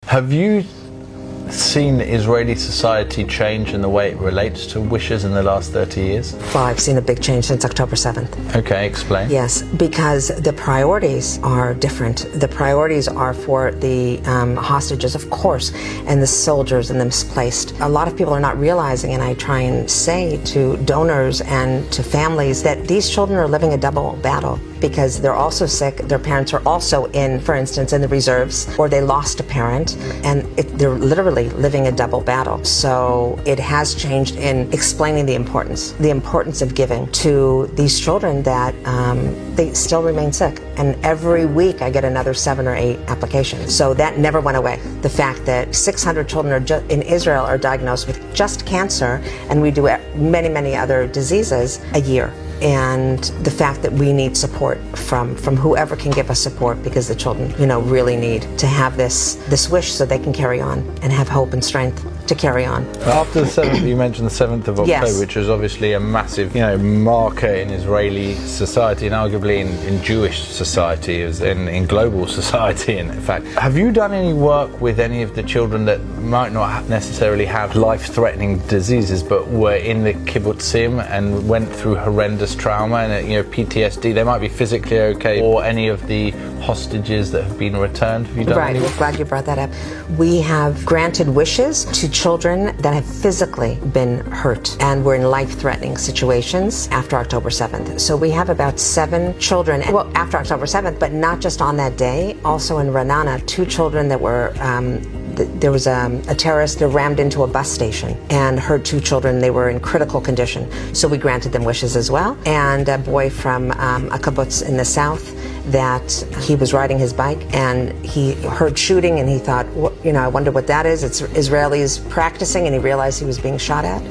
Have you seen Israeli society change in the way it relates to wishes in the last 30 years? Well, I've seen a big change since October 7th. Okay, explain. Yes, because the priorities are different. The priorities are for the hostages, of course, and the soldiers and the misplaced. A lot of people are not realizing, and I try and say to donors and to families, that these children are living a double battle because they're also sick. Their parents are also in, for instance, in the reserves, or they lost a parent, and they're literally living a double battle. So it has changed in explaining the importance of giving to these children that they still remain sick. And every week I get another 7 or 8 applications. So that never went away. The fact that 600 children in Israel are diagnosed with just cancer, and we do many, many other diseases a year. And the fact that we need support from whoever can give us support, because the children, really need to have this wish so they can carry on and have hope and strength to carry on. After the 7th, you mentioned the 7th of October, yes, which was obviously a massive, marker in Israeli society and arguably in Jewish society, in global society, in fact. Have you done any work with any of the children that might not necessarily have life-threatening diseases, but were in the kibbutzim and went through horrendous trauma and PTSD? They might be physically okay, or any of the hostages that have been returned. Have you done Right, we're glad you brought that up. We have granted wishes to children that have physically been hurt and were in life-threatening situations after October 7th. So we have about 7 children, well, after October 7th, but not just on that day. Also in Ra'anana, 2 children that were there was a terrorist that rammed into a bus station and hurt 2 children. They were in critical condition. So we granted them wishes as well. And a boy from a kibbutz in the south, that he was riding his bike and he heard shooting and he thought, I wonder what that is. It's Israelis practicing, and he realized he was being shot at.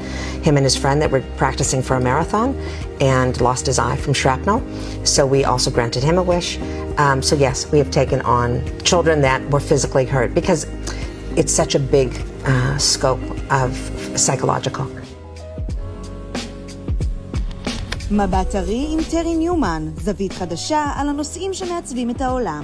Him and his friend that were practicing for a marathon and lost his eye from shrapnel. So we also granted him a wish. So yes, we have taken on children that were physically hurt because it's such a big scope of psychological. מבט טרי עם טרי ניומן, זווית חדשה על הנושאים שמעצבים את העולם.